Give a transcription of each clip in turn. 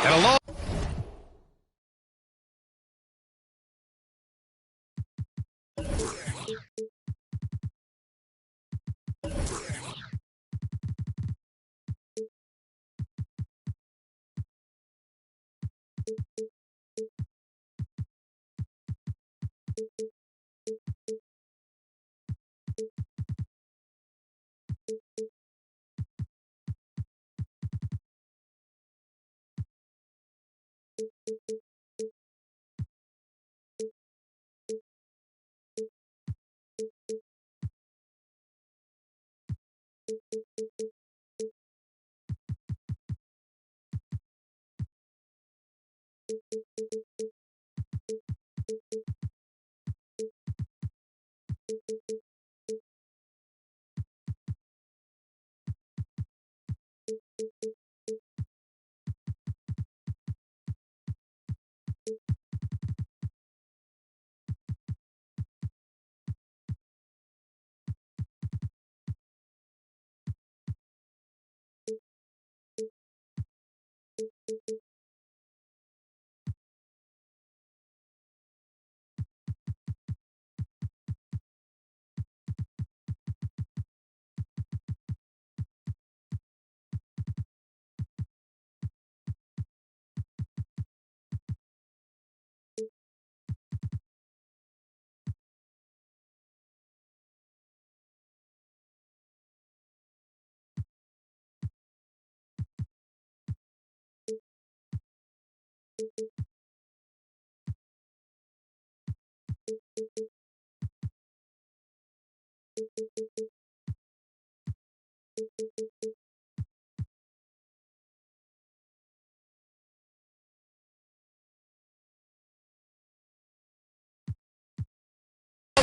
And a long.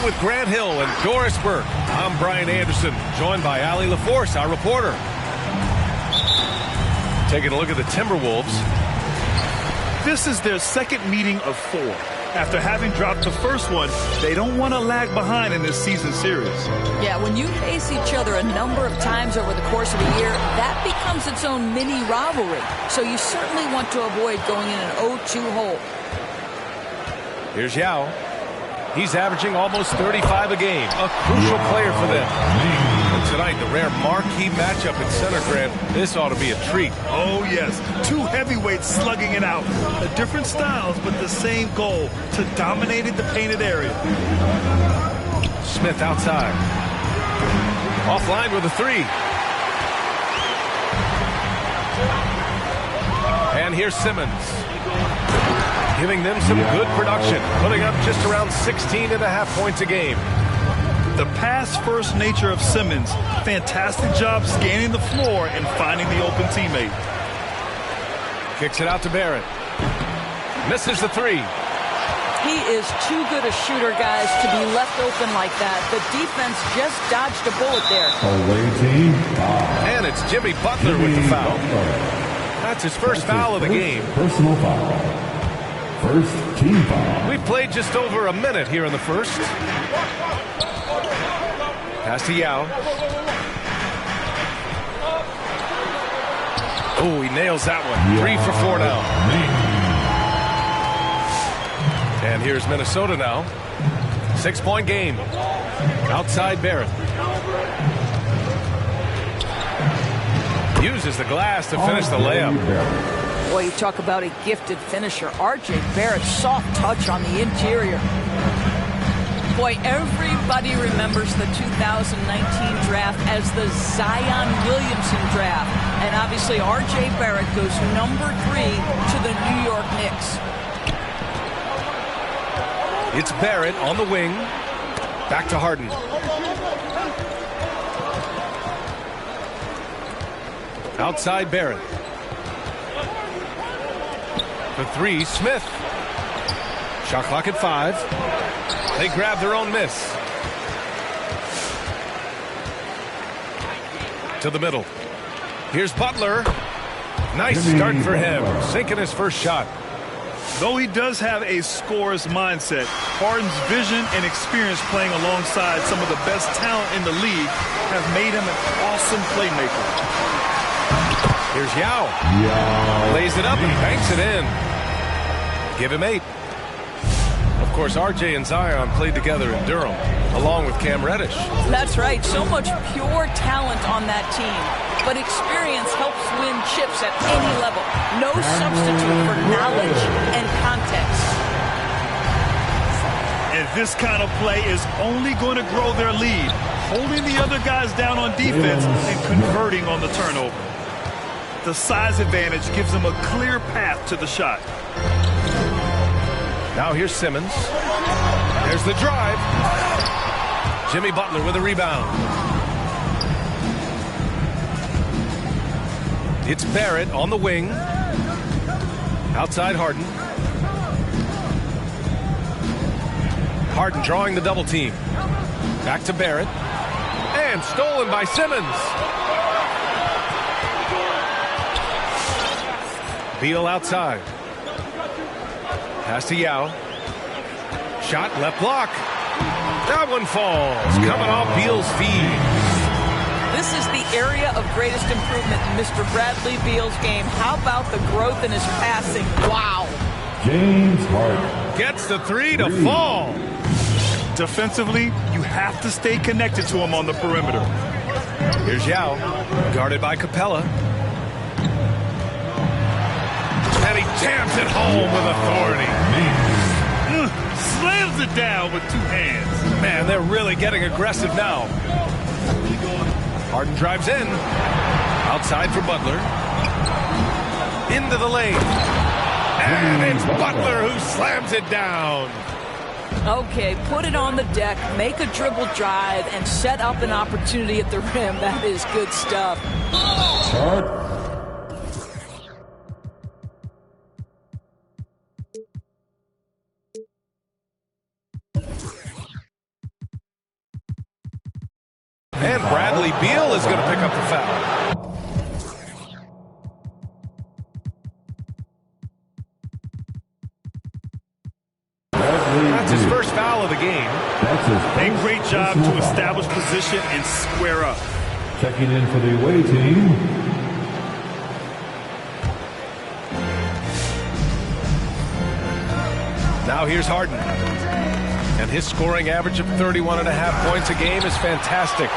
With Grant Hill and Dorisburg, I'm Brian Anderson, joined by Allie LaForce, our reporter. Taking a look at the Timberwolves. This is their second meeting of 4. After having dropped the first one, they don't want to lag behind in this season series. Yeah, when you face each other a number of times over the course of a year, that becomes its own mini rivalry. So you certainly want to avoid going in an 0-2 hole. Here's Yao. He's averaging almost 35 a game, a crucial player for them. And tonight, the rare marquee matchup in center, Grant. This ought to be a treat. Oh, yes. 2 heavyweights slugging it out. Different styles, but the same goal, to dominate the painted area. Smith outside. Offline with a 3. And here's Simmons. Giving them some good production, putting up just around 16.5 points a game. The pass-first nature of Simmons. Fantastic job scanning the floor and finding the open teammate. Kicks it out to Barrett. Misses the 3. He is too good a shooter, guys, to be left open like that. The defense just dodged a bullet there. And it's Jimmy Butler with the foul. That's his first foul of the game. Personal foul. First team foul. We've played just over a minute here in the first. Pass to Yao. Oh, he nails that one. 3 for 4 now. And here's Minnesota now. 6-point game. Outside Barrett. Uses the glass to finish the layup. Boy, you talk about a gifted finisher. R.J. Barrett, soft touch on the interior. Boy, everybody remembers the 2019 draft as the Zion Williamson draft. And obviously, R.J. Barrett goes number 3 to the New York Knicks. It's Barrett on the wing. Back to Harden. Outside Barrett. For three, Smith. Shot clock at 5. They grab their own miss. To the middle. Here's Butler. Nice start for him. Sinking his first shot. Though he does have a scorer's mindset, Harden's vision and experience playing alongside some of the best talent in the league have made him an awesome playmaker. Here's Yao. Lays it up and banks it in. Give him 8. Of course, RJ and Zion played together in Durham, along with Cam Reddish. That's right. So much pure talent on that team. But experience helps win chips at any level. No substitute for knowledge and context. And this kind of play is only going to grow their lead, holding the other guys down on defense and converting on the turnover. The size advantage gives them a clear path to the shot. Now here's Simmons. There's the drive. Jimmy Butler with a rebound. It's Barrett on the wing. Outside Harden. Harden drawing the double team. Back to Barrett. And stolen by Simmons. Beal outside. Pass to Yao. Shot left block. That one falls. Coming off Beal's feed. This is the area of greatest improvement in Mr. Bradley Beal's game. How about the growth in his passing? Wow. James Harden gets the 3 to fall. Defensively, you have to stay connected to him on the perimeter. Here's Yao, guarded by Capella. And he jams it home with authority. Slams it down with 2 hands. Man, they're really getting aggressive now. Harden drives in. Outside for Butler. Into the lane. And it's Butler who slams it down. Okay, put it on the deck, make a dribble drive, and set up an opportunity at the rim. That is good stuff. And Bradley Beal is going to pick up the foul. That's his first foul of the game. A great job to establish position and square up. Checking in for the away team. Now here's Harden. And his scoring average of 31.5 points a game is fantastic.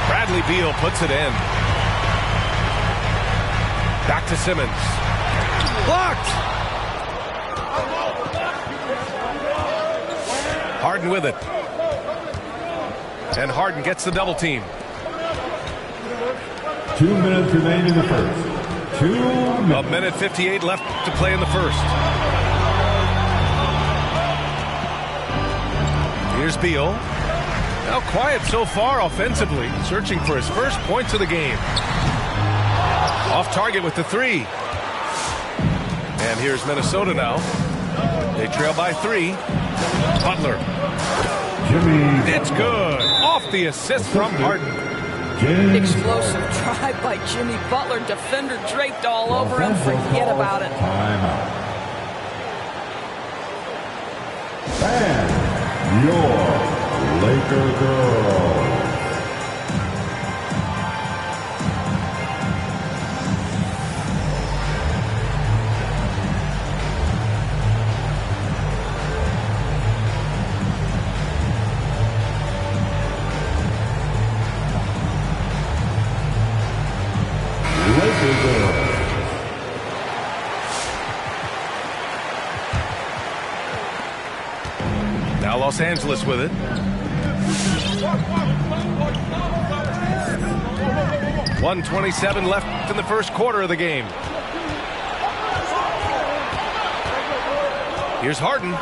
Bradley Beal puts it in. Back to Simmons. Blocked! Harden with it. And Harden gets the double team. 2 minutes remain in the first. 2 minutes. A minute 58 left to play in the first. Here's Beal. Now quiet so far offensively, searching for his first points of the game. Off target with the 3. And here's Minnesota now. They trail by 3. Butler. Jimmy. It's good. Off the assist from Harden. Explosive drive by Jimmy Butler. Defender draped all over him. Forget about it. Timeout. And your Laker girl. Now Los Angeles with it. .127 left in the first quarter of the game. Here's Harden.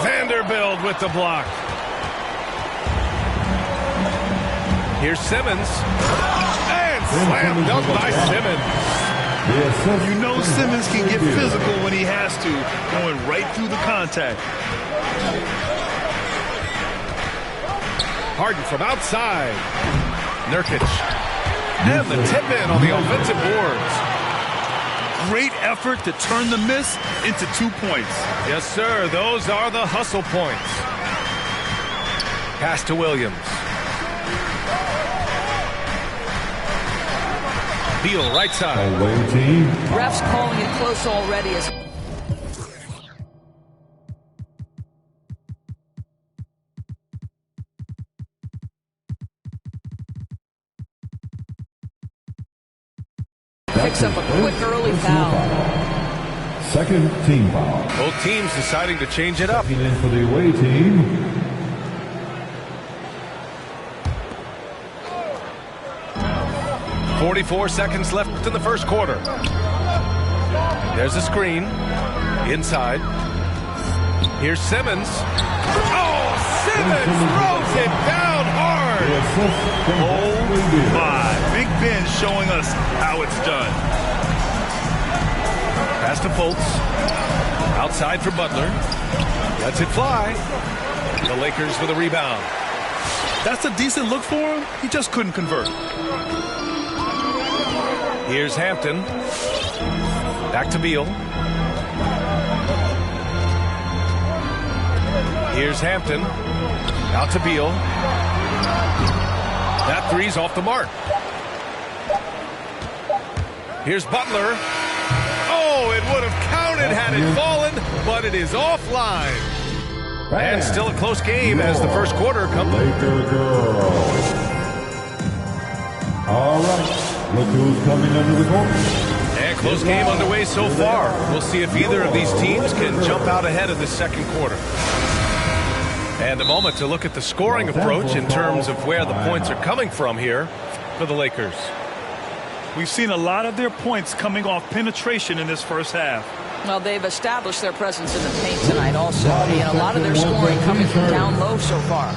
Vanderbilt with the block. Here's Simmons. And Slam dunk by Simmons. You know Simmons can get physical when he has to, going right through the contact. Harden from outside. Nurkic. And the tip-in on the offensive boards. Great effort to turn the miss into 2 points. Yes, sir. Those are the hustle points. Pass to Williams. Beal, right side. Refs calling it close already. As picks up a quick early foul. Second team foul. Both teams deciding to change it up. Checking in for the away team. .44 seconds left in the first quarter. There's a screen. Inside. Here's Simmons. Oh, Simmons throws it down hard. Oh, my. Big Ben showing us how it's done. Pass to Fultz. Outside for Butler. Lets it fly. The Lakers with a rebound. That's a decent look for him. He just couldn't convert. Here's Hampton. Back to Beal. Here's Hampton. Out to Beal. That three's off the mark. Here's Butler. Oh, it would have counted had it fallen, but it is offline. And still a close game as the first quarter comes. Laker girls. All right. Look who's coming under the court. And close game underway so far. We'll see if either of these teams can jump out ahead of the second quarter. And a moment to look at the scoring approach in terms of where the points are coming from here for the Lakers. We've seen a lot of their points coming off penetration in this first half. Well, they've established their presence in the paint tonight also. And a lot of their scoring coming from down low so far.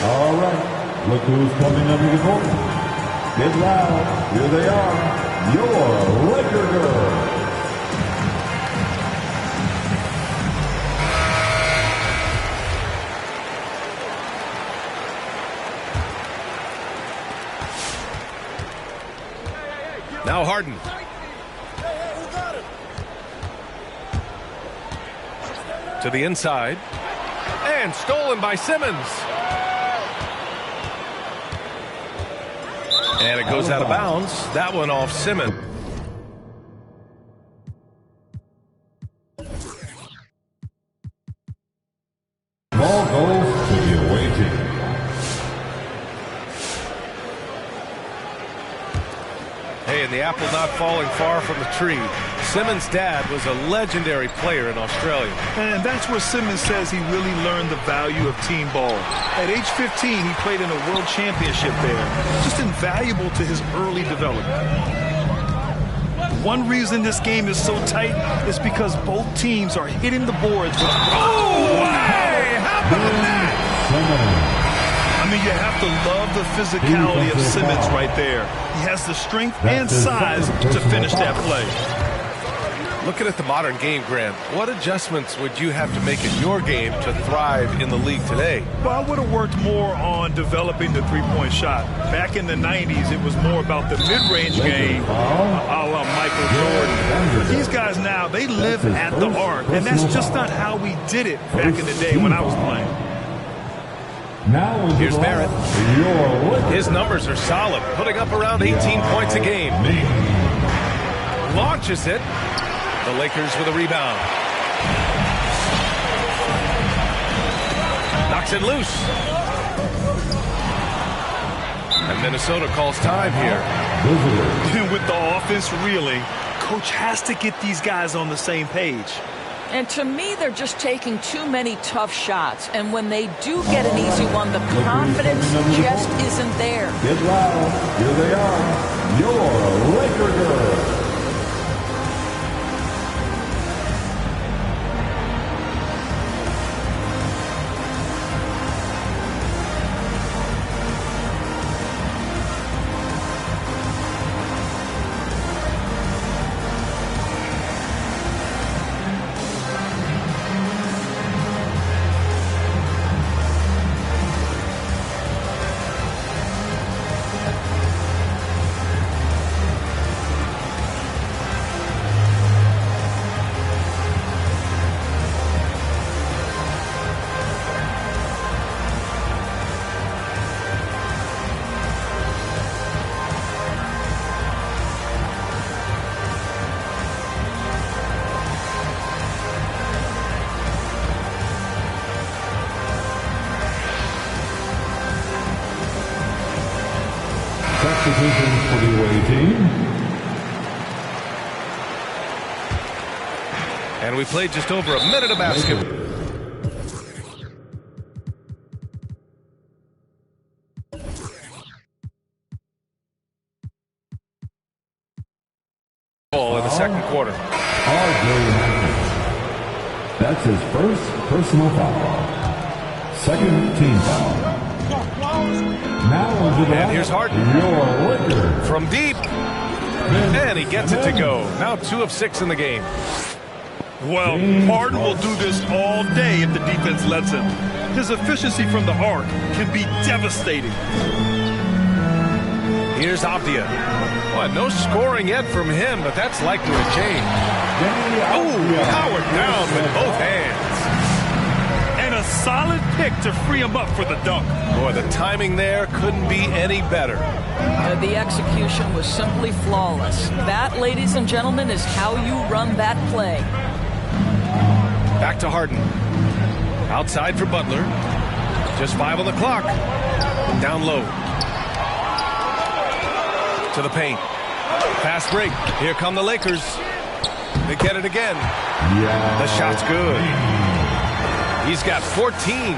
All right. Look who's coming under the court. Get loud. Here they are. Your Laker girls. Now Harden. To the inside. And stolen by Simmons. And it goes out of bounds. That one off Simmons. Ball goes to the away team. Hey, and the apple not falling far from the tree. Simmons' dad was a legendary player in Australia. And that's where Simmons says he really learned the value of team ball. At age 15, he played in a world championship there. Just invaluable to his early development. One reason this game is so tight is because both teams are hitting the boards with... Oh, hey! How about that? I mean, you have to love the physicality of Simmons right there. He has the strength and size to finish that play. Looking at the modern game, Grant, what adjustments would you have to make in your game to thrive in the league today? Well, I would have worked more on developing the three-point shot. Back in the 90s, it was more about the mid-range game, a la Michael Jordan. But these guys now, they live at the arc, and that's just not how we did it back in the day when I was playing. Now here's Barrett. His numbers are solid, putting up around 18 points a game. Launches it. The Lakers with a rebound. Knocks it loose. And Minnesota calls time here. With the offense reeling, coach has to get these guys on the same page. And to me, they're just taking too many tough shots. And when they do get an easy one, the confidence just isn't there. Get loud. Here they are. Your Laker girls. Substitution for the away team. And we played just over a minute of basketball. In the second quarter. That's his first personal foul. Second team foul. Now and here's Harden. Your Laker. From deep. And he gets it to go. Now 2 of 6 in the game. Well, Harden will do this all day if the defense lets him. His efficiency from the arc can be devastating. Here's Avdia. Well, no scoring yet from him, but that's likely to change. Oh, powered down with both hands. And a solid pick to free him up for the dunk. Boy, the timing there couldn't be any better. The execution was simply flawless. That, ladies and gentlemen, is how you run that play. Back to Harden. Outside for Butler. Just 5 on the clock. Down low. To the paint. Fast break. Here come the Lakers. They get it again. The shot's good. He's got 14.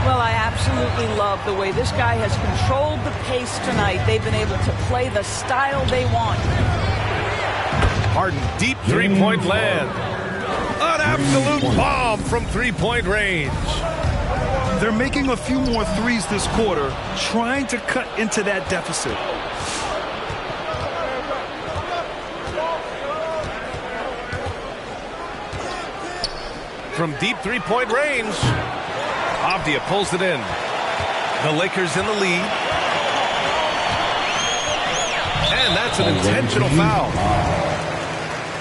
Well, I absolutely love the way this guy has controlled the pace tonight. They've been able to play the style they want. Harden, deep three-point land. An absolute bomb from three-point range. They're making a few more threes this quarter, trying to cut into that deficit. From deep three-point range, Avdia pulls it in. The Lakers in the lead. And that's an intentional foul.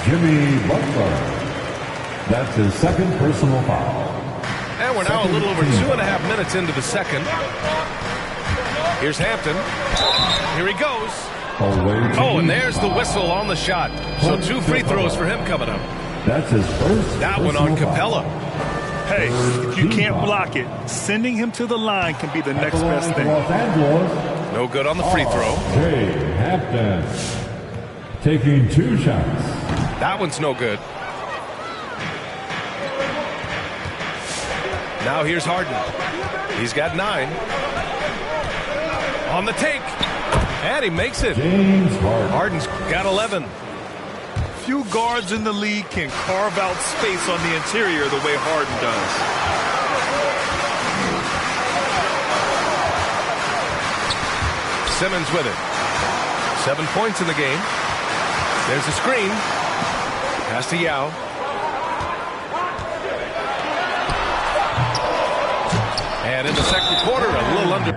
Jimmy Butler. That's his second personal foul. And we're now a little over 2.5 minutes into the second. Here's Hampton. Here he goes. Oh, and there's the whistle on the shot. So 2 free throws for him coming up. That's his first. That one on Capella. Hey, if you can't block it, sending him to the line can be the next best thing. No good on the free throw. Jay Hampton taking 2 shots. That one's no good. Now here's Harden. He's got 9. On the take. And he makes it. James Harden. Harden's got 11. Few guards in the league can carve out space on the interior the way Harden does. Simmons with it. 7 points in the game. There's a screen. Pass to Yao. And in the second quarter, a little under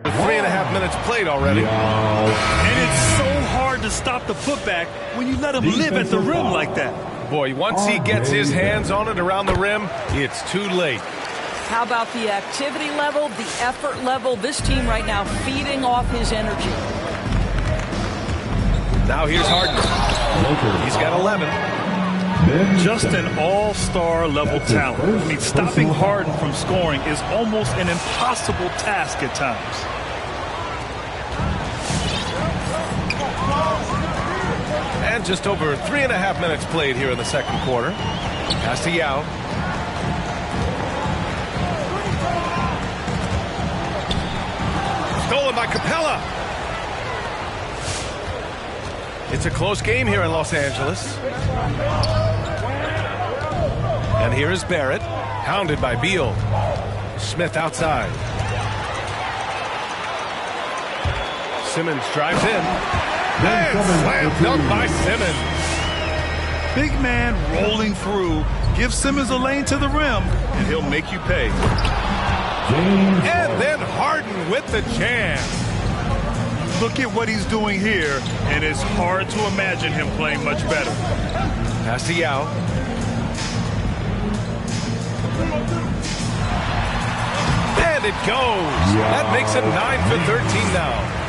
3.5 minutes played already. And it's so hard to stop the putback when you let him live at the rim like that. Boy, once he gets his hands on it around the rim, it's too late. How about the activity level, the effort level? This team right now feeding off his energy. Now here's Harden. He's got 11. Just an all-star level talent. I mean, stopping Harden from scoring is almost an impossible task at times. And just over 3.5 minutes played here in the second quarter. Pass to Yao. Stolen by Capella. It's a close game here in Los Angeles. And here is Barrett, hounded by Beal. Smith outside. Simmons drives in. And slam dunk by Simmons. Big man rolling through. Give Simmons a lane to the rim, and he'll make you pay. And then Harden with the jam. Look at what he's doing here, and it's hard to imagine him playing much better. Pass to Yao. And it goes. That makes it 9 for 13 now.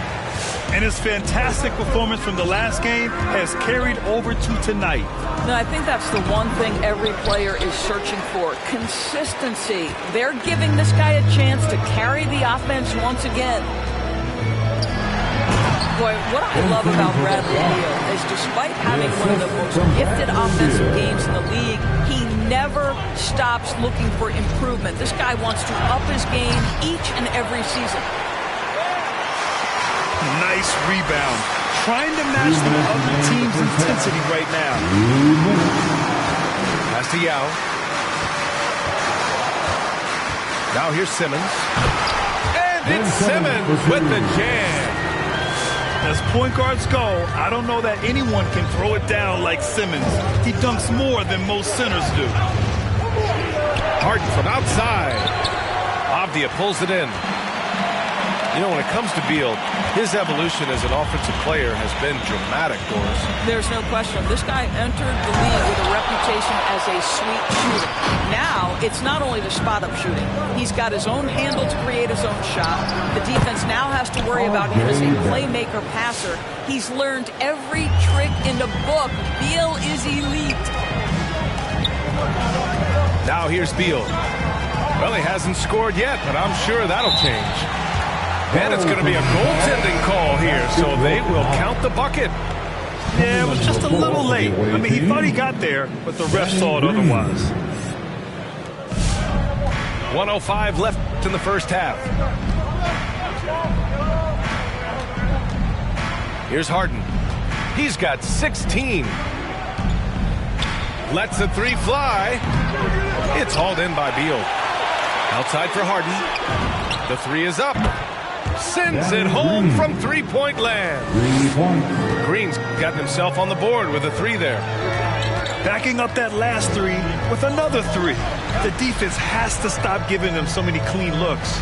And his fantastic performance from the last game has carried over to tonight. No, I think that's the one thing every player is searching for. Consistency. They're giving this guy a chance to carry the offense once again. Boy, what I love about Bradley Beal is despite having one of the most gifted offensive games in the league, he never stops looking for improvement. This guy wants to up his game each and every season. Nice rebound. Trying to match the other team's intensity right now. Pass to Yao. Now here's Simmons. And it's Simmons with the jam. As point guards go, I don't know that anyone can throw it down like Simmons. He dunks more than most centers do. Harden from outside. Avdia pulls it in. You know, when it comes to Beal, his evolution as an offensive player has been dramatic, Doris. There's no question. This guy entered the league with a reputation as a sweet shooter. Now, it's not only the spot-up shooting. He's got his own handle to create his own shot. The defense now has to worry about him as a playmaker passer. He's learned every trick in the book. Beal is elite. Now here's Beal. Well, he hasn't scored yet, but I'm sure that'll change. And it's going to be a goaltending call here, so they will count the bucket. Yeah, it was just a little late. I mean, he thought he got there, but the ref saw it otherwise. 1:05 left in the first half. Here's Harden. He's got 16. Lets the three fly. It's hauled in by Beal. Outside for Harden. The three is up. Sends it home from three-point land. Green's gotten himself on the board with a three there. Backing up that last three with another three. The defense has to stop giving them so many clean looks.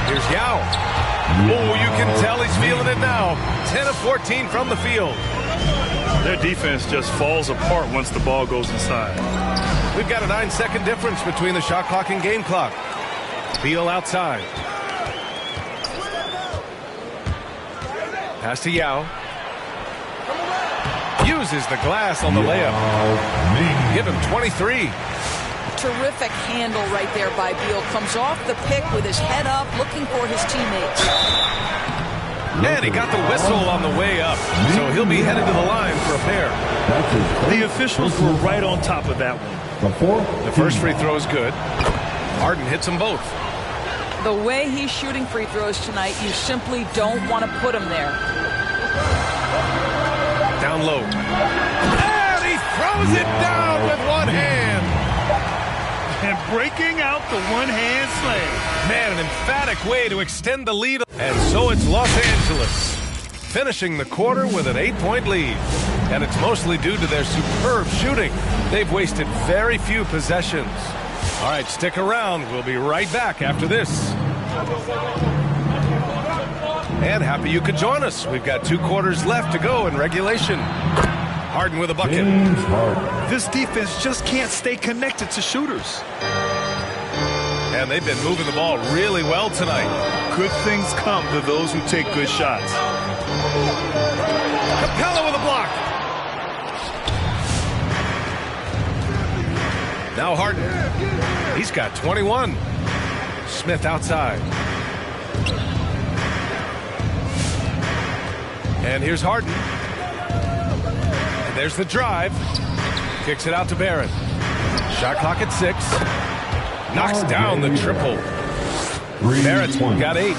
Here's Yao. Oh, you can tell he's feeling it now. 10 of 14 from the field. Their defense just falls apart once the ball goes inside. We've got a 9-second difference between the shot clock and game clock. Beal outside. Pass to Yao. Uses the glass on the layup. Give him 23. Terrific handle right there by Beal. Comes off the pick with his head up, looking for his teammates. And he got the whistle on the way up, so he'll be headed to the line for a pair. The officials were right on top of that one. The first free throw is good. Harden hits them both. The way he's shooting free throws tonight, you simply don't want to put him there. Down low. And he throws it down with one hand. And breaking out the one-hand slam. Man, an emphatic way to extend the lead. And so it's Los Angeles, finishing the quarter with an 8-point lead. And it's mostly due to their superb shooting. They've wasted very few possessions. All right, stick around. We'll be right back after this. And happy you could join us. We've got 2 quarters left to go in regulation. Harden with a bucket. This defense just can't stay connected to shooters. And they've been moving the ball really well tonight. Good things come to those who take good shots. Capella with a block. Now Harden. He's got 21. Smith outside. And here's Harden. And there's the drive. Kicks it out to Barrett. Shot clock at 6. Knocks down the triple. Barrett's got 8.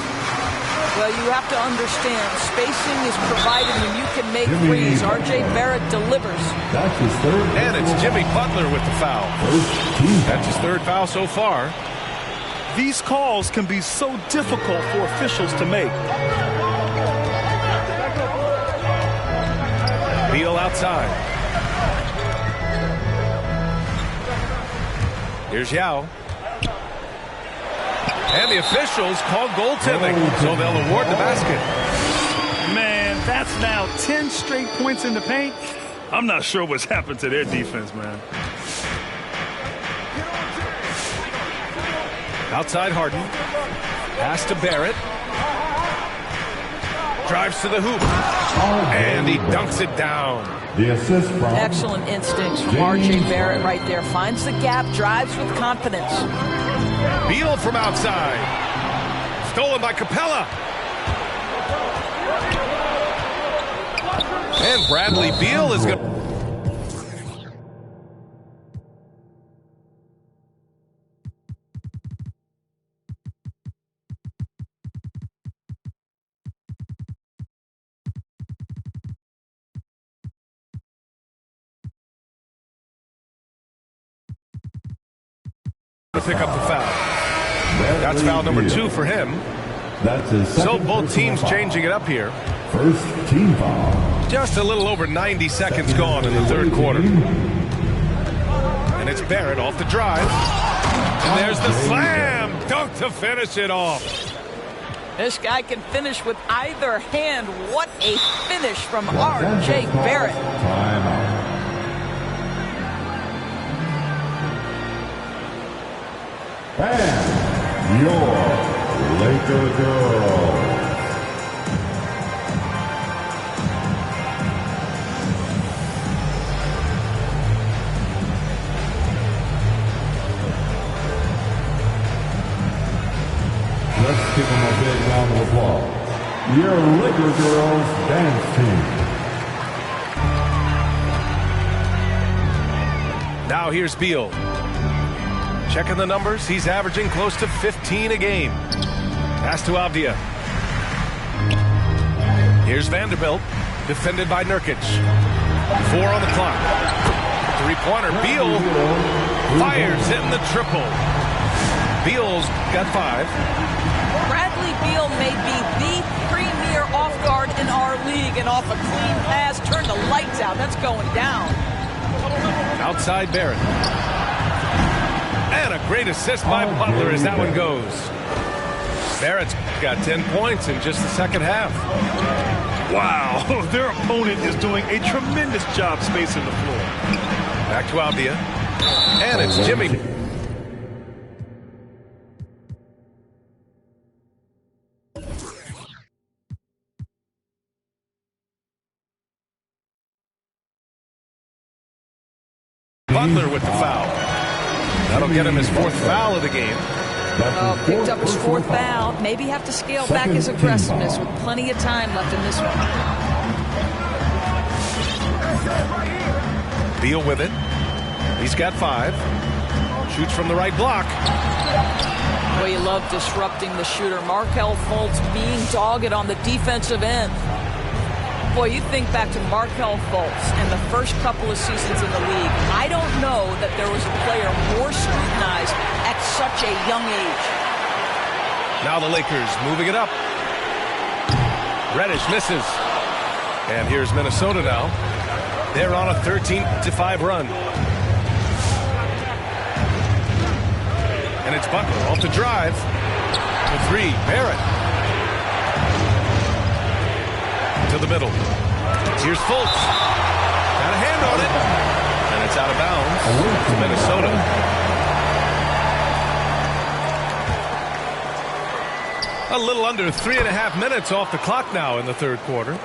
Well, you have to understand, spacing is provided when you can make threes. R.J. Barrett delivers. That's his third. And it's Jimmy Butler with the foul. That's his 3rd foul so far. These calls can be so difficult for officials to make. Beal outside. Here's Yao. And the officials call goaltending, so they'll award the basket. Man, that's now 10 straight points in the paint. I'm not sure what's happened to their defense, man. Outside Harden. Pass to Barrett. Drives to the hoop. And he dunks it down. The assist from Excellent instincts from R.J. Barrett right there. Finds the gap, drives with confidence. Beal from outside. Stolen by Capella. And Bradley Beal is going to... pick up the foul. That's foul number 2 for him. That's his So second both personal teams foul. changing it up here. First team foul. Just a little over 90 seconds gone in the 3rd quarter. And it's Barrett off the drive. And there's the slam dunk to finish it off. This guy can finish with either hand. What a finish from R.J. Barrett. Timeout. And your Laker girls. Let's give them a big round of applause. Your Laker girls dance team. Now here's Beal. Checking the numbers, he's averaging close to 15 a game. Pass to Avdia. Here's Vanderbilt, defended by Nurkic. 4 on the clock. 3-pointer, Beal fires in the triple. Beal's got 5. Bradley Beal may be the premier off guard in our league, and off a clean pass, turn the lights out. That's going down. Outside Barrett. And a great assist by Butler as that one goes. Barrett's got 10 points in just the second half. Wow, their opponent is doing a tremendous job spacing the floor. Back to Avdia. And it's Jimmy. Butler with the foul. That'll get him his 4th foul of the game. Oh, picked up his 4th foul. Maybe have to scale back his aggressiveness with plenty of time left in this one. Beal with it. He's got 5. Shoots from the right block. Well, you love disrupting the shooter. Markelle Fultz being dogged on the defensive end. Boy, you think back to Markelle Fultz and the first couple of seasons in the league. I don't know that there was a player more scrutinized at such a young age. Now the Lakers moving it up. Reddish misses. And here's Minnesota now. They're on a 13-5 run. And it's Butler off the drive. The 3, Barrett. To the middle. Here's Fultz. Got a hand on it. And it's out of bounds to Minnesota. A little under 3.5 minutes off the clock now in the 3rd quarter.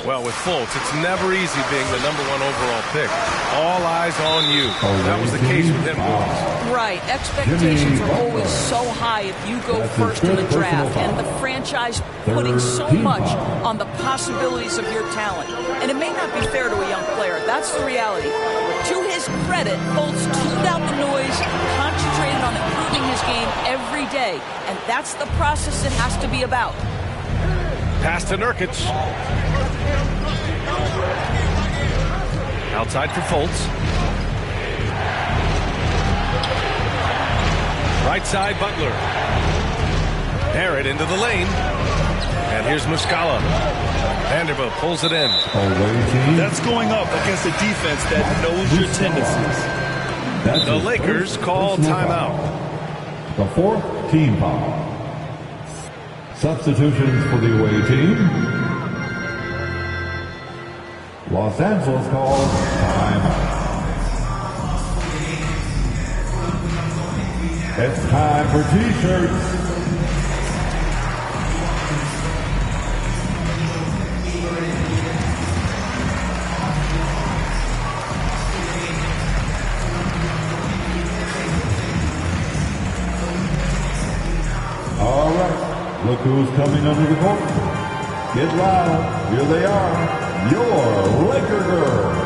Well, with Fultz, it's never easy being the #1 overall pick. All eyes on you. That was the case with him, boys. Right. Expectations are always so high if you go first in the draft, and the franchise putting so much on the possibilities of your talent. And it may not be fair to a young player. That's the reality. To his credit, Fultz tuned out the noise, concentrated on improving his game every day. And that's the process it has to be about. Pass to Nurkic. Outside for Fultz. Right side, Butler. Barrett into the lane. And here's Muscala. Vanderbilt pulls it in. That's going up against a defense that knows your tendencies. The Lakers call timeout. The fourth team foul. Substitutions for the away team. Los Angeles calls timeout. It's time for T-shirts. All right, look who's coming under the court. Get loud, here they are, your Laker girls.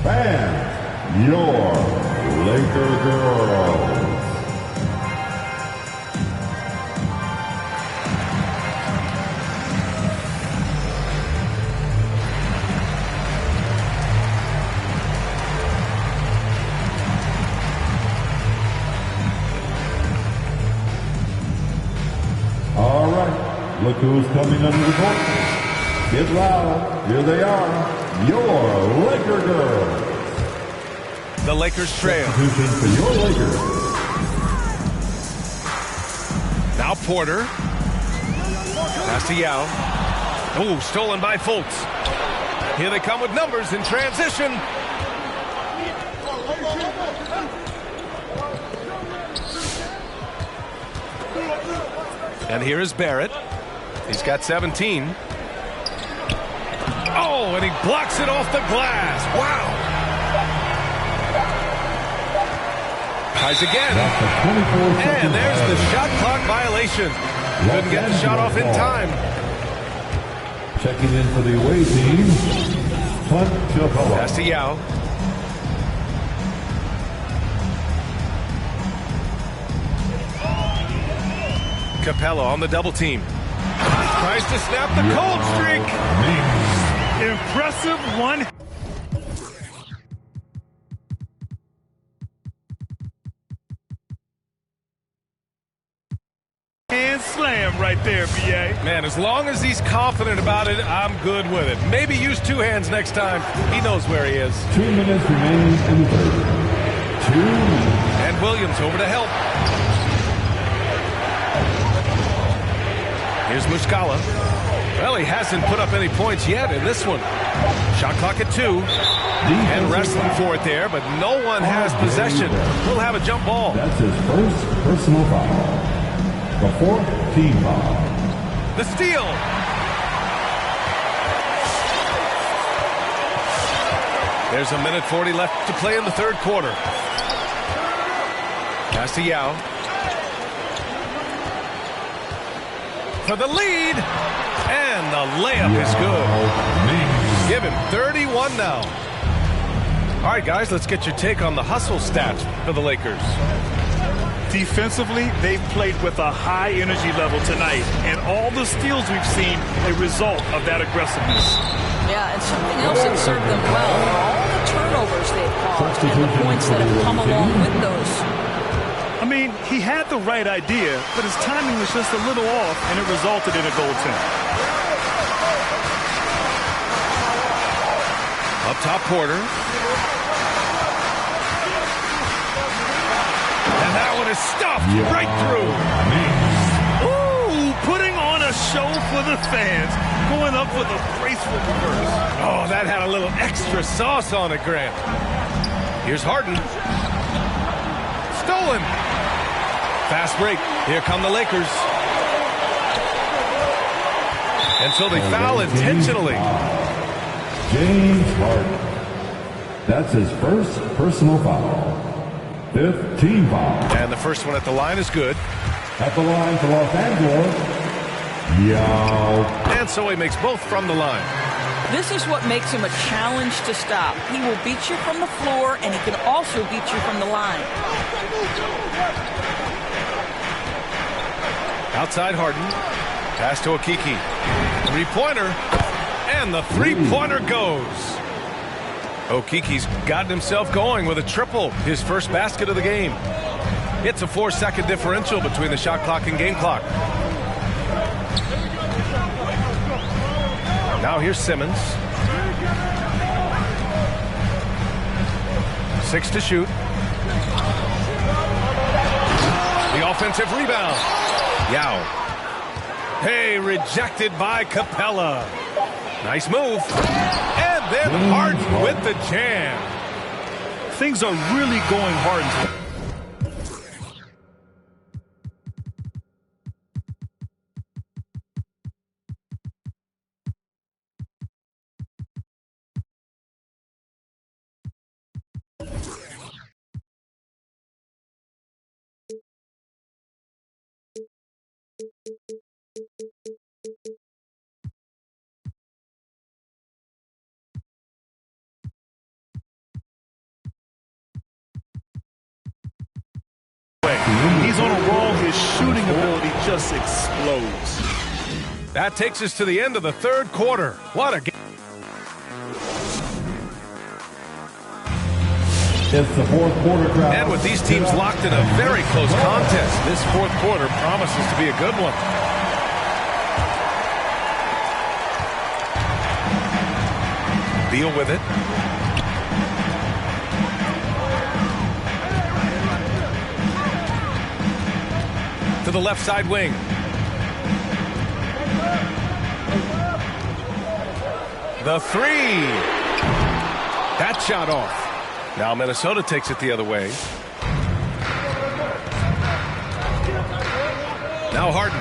Fans, your Laker girls. All right, look who's coming under the court. Get loud, here they are, your Laker girls. The Lakers trail. Substitution for your Lakers. Now Porter. Pass to Yao. Oh, stolen by Fultz. Here they come with numbers in transition. And here is Barrett. He's got 17. Oh, and he blocks it off the glass. Wow. Tries again. And there's the shot clock violation. Couldn't get the shot off in time. Checking in for the away team, Clint Capella. Pass to Yao. Capella on the double team. Tries to snap the cold streak. Impressive one. Hand slam right there, B.A. Man, as long as he's confident about it, I'm good with it. Maybe use two hands next time. He knows where he is. 2 minutes remaining in the third. 2 minutes. And Williams over to help. Here's Muscala. Well, he hasn't put up any points yet in this one. Shot clock at 2. And wrestling for it there, but no one has possession. He'll have a jump ball. That's his first personal foul. The fourth team foul. The steal. There's 1:40 left to play in the third quarter. Pass to Yao. For the lead. And the layup is good. Give him 31 now. All right, guys, let's get your take on the hustle stats for the Lakers. Defensively, they've played with a high energy level tonight, and all the steals we've seen a result of that aggressiveness. Yeah, and something else that served them well are all the turnovers they've caused and the points that have come along with those. I mean, he had the right idea, but his timing was just a little off, and it resulted in a goaltend. Up top, Porter. And that one is stuffed right through. Ooh, putting on a show for the fans, going up with a graceful reverse. Oh, that had a little extra sauce on it, Grant. Here's Harden. Stolen stolen. Fast break. Here come the Lakers. And so they foul intentionally. James Harden. That's his first personal foul. 5th team foul. And the first one at the line is good. At the line for Los Angeles, Yao. And so he makes both from the line. This is what makes him a challenge to stop. He will beat you from the floor, and he can also beat you from the line. Outside Harden. Pass to Okeke. Three-pointer. And the three-pointer goes. Okeke's gotten himself going with a triple. His first basket of the game. It's a 4-second differential between the shot clock and game clock. Now here's Simmons. 6 to shoot. The offensive rebound. Yao. Hey, rejected by Capella. Nice move. And then Harden with the jam. Things are really going Harden's way. He's on a roll. His shooting ability just explodes. That takes us to the end of the third quarter. What a game. It's the fourth quarter crowd. And with these teams locked in a very close contest, this fourth quarter promises to be a good one. Beal with it. To the left side wing. The three. That shot off. Now Minnesota takes it the other way. Now Harden.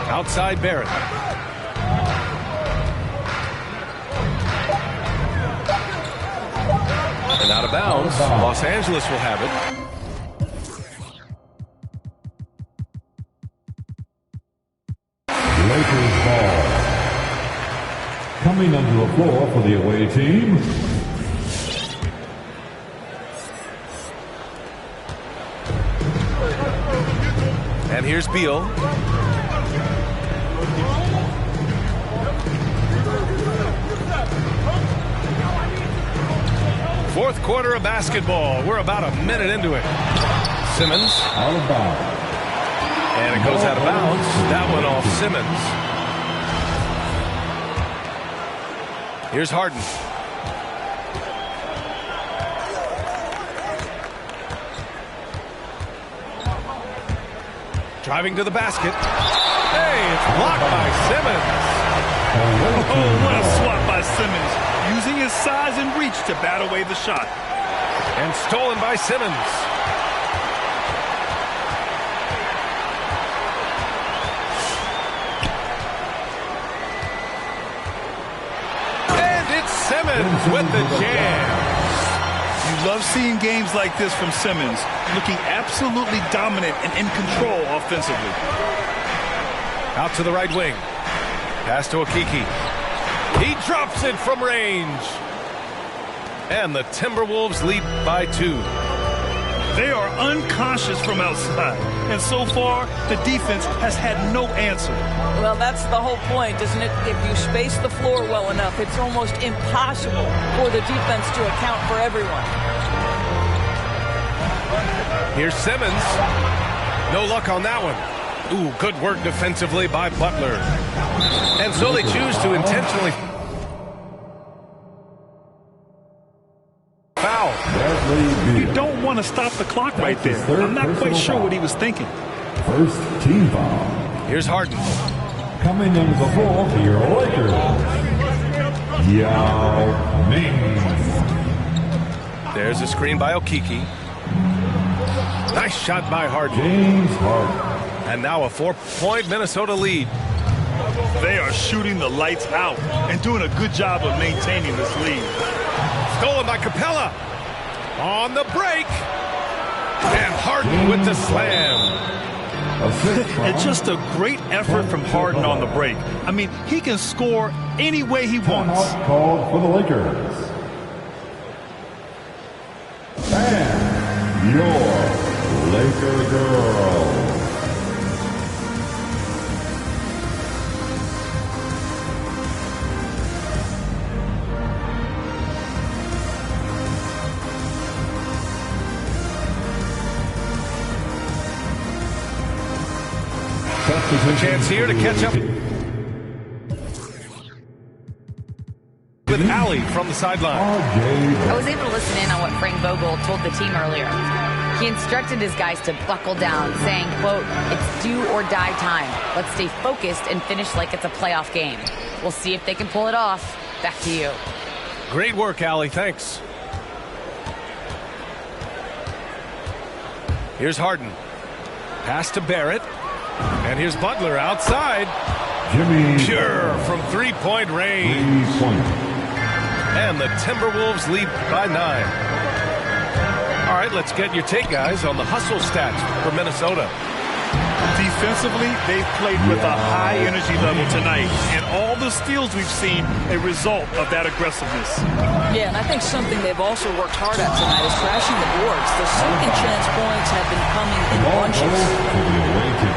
Outside Barrett. And out of bounds. Los Angeles will have it. Lakers ball. Coming onto the floor for the away team. And here's Beal. Fourth quarter of basketball. We're about a minute into it. Simmons. Out of bounds. And it goes out of bounds. That one off Simmons. Here's Harden. Driving to the basket. Hey, it's blocked by Simmons. Oh, what a swat by Simmons. Using his size and reach to bat away the shot. And stolen by Simmons. And it's Simmons with the jam. You love seeing games like this from Simmons, looking absolutely dominant and in control offensively. Out to the right wing. Pass to Okeke. He drops it from range. And the Timberwolves lead by 2. They are unconscious from outside. And so far, the defense has had no answer. Well, that's the whole point, isn't it? If you space the floor well enough, it's almost impossible for the defense to account for everyone. Here's Simmons. No luck on that one. Ooh, good work defensively by Butler. And so they choose to intentionally foul. You don't want to stop the clock right there. I'm not quite sure what he was thinking. First team foul. Here's Harden. Coming into the floor for your Lakers. Yao Ming. There's a screen by Okiki. Nice shot by Harden. James Harden. And now a 4-point Minnesota lead. They are shooting the lights out and doing a good job of maintaining this lead. Stolen by Capella. On the break. And Harden with the slam. It's just a great effort from Harden on the break. I mean, he can score any way he wants. Timeout called for the Lakers. And your Laker girl. A chance here to catch up with Allie from the sideline. I was able to listen in on what Frank Vogel told the team earlier. He instructed his guys to buckle down, saying, quote, "It's do or die time. Let's stay focused and finish like it's a playoff game. We'll see if they can pull it off." Back to you. Great work, Allie. Thanks. Here's Harden. Pass to Barrett. And here's Butler outside. Jimmy Pure from three-point range. 3-point. And the Timberwolves lead by 9. All right, let's get your take, guys, on the hustle stats for Minnesota. Defensively, they've played with a high energy level tonight, and all the steals we've seen a result of that aggressiveness. Yeah, and I think something they've also worked hard at tonight is crashing the boards. The second chance points have been coming in bunches. For the away team.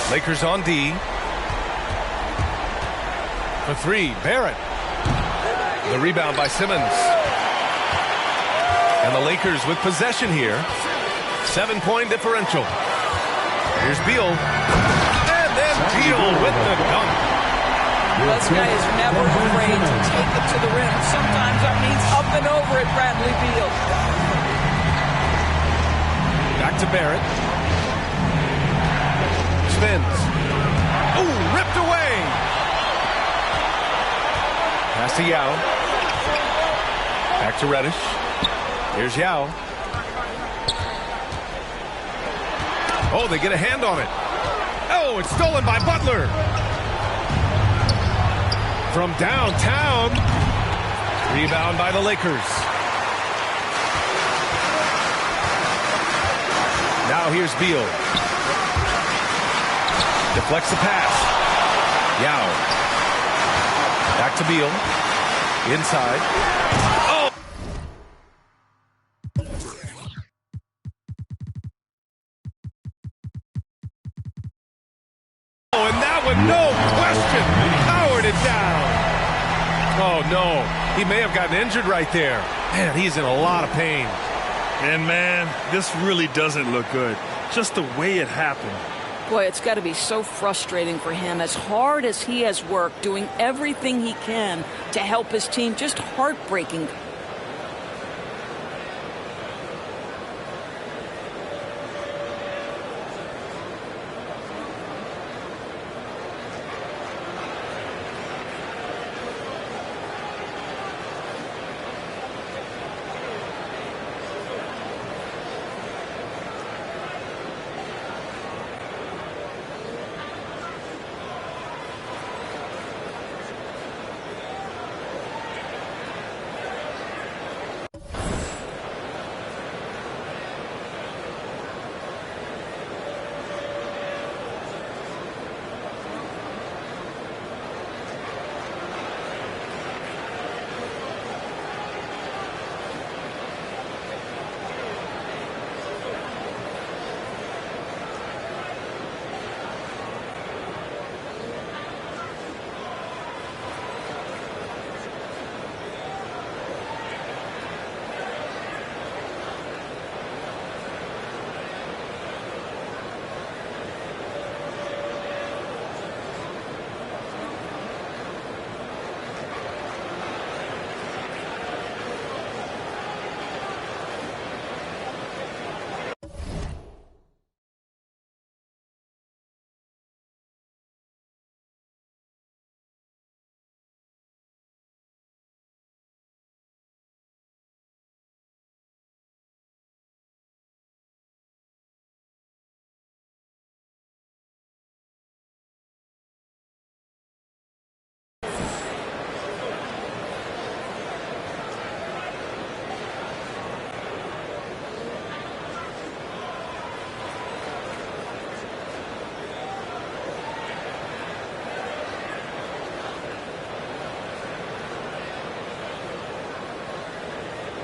Lakers on D. For 3, Barrett. The rebound by Simmons. And the Lakers with possession here. 7-point differential. Here's Beal. And then Beal with the dunk. This guy is never afraid to take it to the rim. Sometimes that means up and over at Bradley Beal. Back to Barrett. Spins. Ooh, ripped away. Pass to Yao. Back to Reddish. Here's Yao. Oh, they get a hand on it. Oh, it's stolen by Butler. From downtown. Rebound by the Lakers. Now here's Beal. Deflects the pass. Yao. Back to Beal. Inside. Oh! Oh, and that one, no question, powered it down. Oh, no. He may have gotten injured right there. Man, he's in a lot of pain. And, man, this really doesn't look good. Just the way it happened. Boy, it's got to be so frustrating for him. As hard as he has worked, doing everything he can to help his team, just heartbreaking.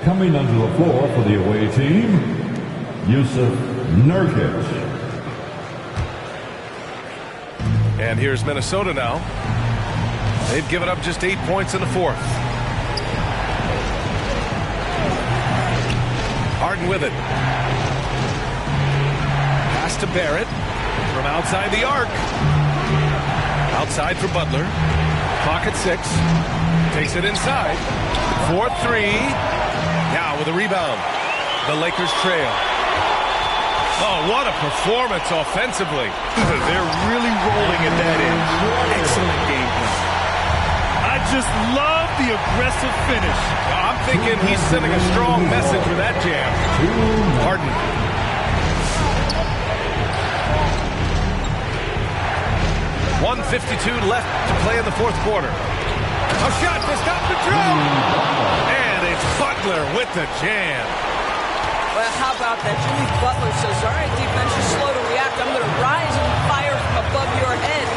Coming onto the floor for the away team, Yusuf Nurkic. And here's Minnesota now. They've given up just 8 points in the fourth. Harden with it. Pass to Barrett from outside the arc. Outside for Butler. Clock at 6. Takes it inside. 4-3. Now with a rebound. The Lakers trail. Oh, what a performance offensively. They're really rolling at that end. Excellent game plan. I just love the aggressive finish. I'm thinking he's sending a strong message with that jam. Harden. 1:52 left to play in the fourth quarter. A shot to stop the drum. And it's Butler with the jam. Well, how about that? Jimmy Butler says, all right, defense, you're slow to react. I'm going to rise and fire from above your head.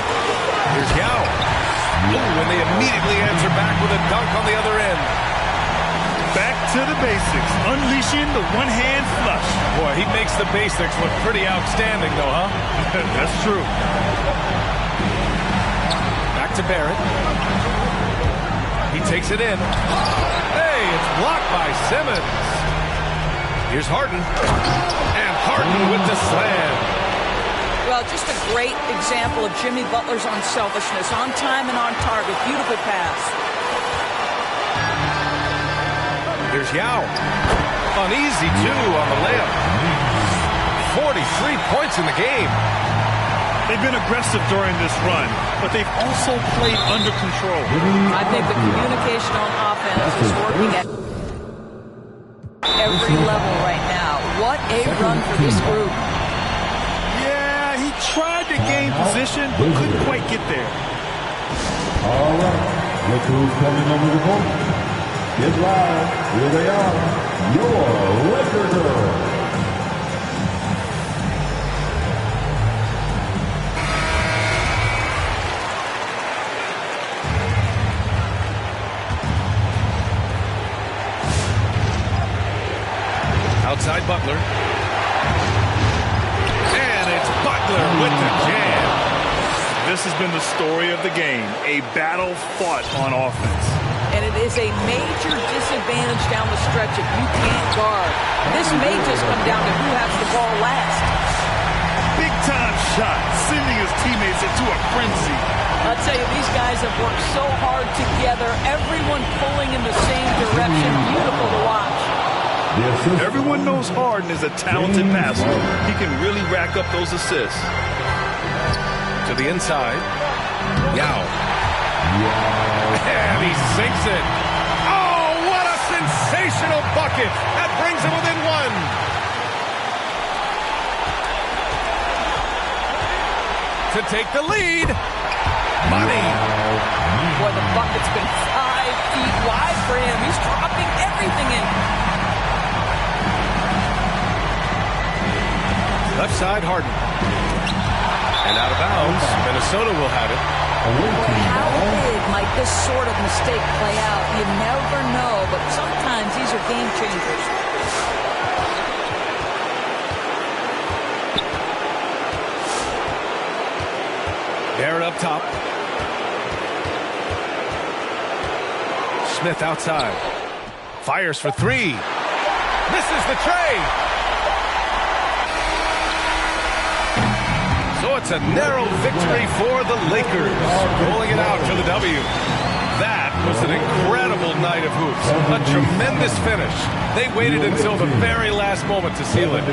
Here's Yao. Ooh, and they immediately answer back with a dunk on the other end. Back to the basics. Unleashing the one-hand flush. Boy, he makes the basics look pretty outstanding, though, huh? That's true. Back to Barrett. He takes it in. Hey, it's blocked by Simmons. Here's Harden. And Harden with the slam. Well, just a great example of Jimmy Butler's unselfishness. On time and on target. Beautiful pass. Here's Yao. Uneasy, too, on the layup. 43 points in the game. They've been aggressive during this run, but they've also played under control. I think the communication on offense is working at every level right now. What a run for this group. Yeah, he tried to gain position, but couldn't quite get there. All right, look who's coming under the court. Get loud. Here they are, your Laker girls. Outside Butler. And it's Butler with the jam. This has been the story of the game, a battle fought on offense. And it is a major disadvantage down the stretch if you can't guard. This may just come down to who has the ball last. Big time shot, sending his teammates into a frenzy. I'll tell you, these guys have worked so hard together, everyone pulling in the same direction. Beautiful to watch. Everyone knows Harden is a talented passer. He can really rack up those assists. To the inside. Yao. And he sinks it. Oh, what a sensational bucket. That brings him within one. To take the lead. Money. Boy, the bucket's been 5 feet wide for him. He's dropping everything in. Left side, Harden. And out of bounds. Minnesota will have it. How big might this sort of mistake play out? You never know, but sometimes these are game changers. Barrett up top. Smith outside. Fires for three. Misses the tray. So it's a narrow victory for the Lakers, rolling it out for the W. That was an incredible night of hoops. A tremendous finish. They waited until the very last moment to seal it.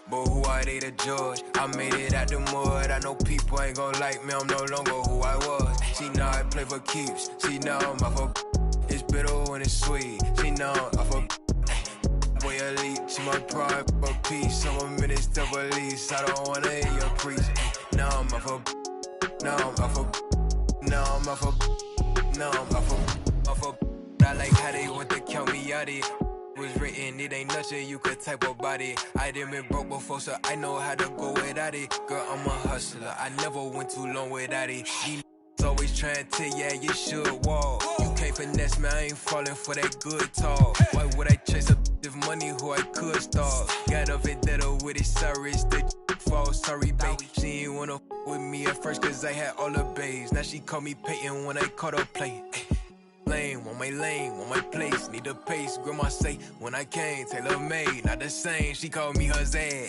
But who are they to judge? I made it out the mud. I know people ain't gon' like me. I'm no longer who I was. She know I play for keeps. She know I'm off of. It's bitter when it's sweet. She know I'm off of. Boy elite. She my pride for peace. I'm a minister police. I don't wanna hear your preach. Now I'm off of. Now I'm off of. Now I'm off of. Now I'm off of. Off of. I like how they want to count me out it. Was written, it ain't nothing you could type about it. I done been broke before, so I know how to go without it. Girl, I'm a hustler, I never went too long without it. These always trying to tell ya you should walk. You can't finesse me, I ain't falling for that good talk. Why would I chase a if money who I could start? Got a vendetta with it, sorry, it's the fall. Sorry, babe, she ain't wanna with me at first, cause I had all the babes. Now she call me Peyton when I caught her play. Lane, want my place, need a pace. Grandma say, when I came, tailor made, not the same. She called me her Zed.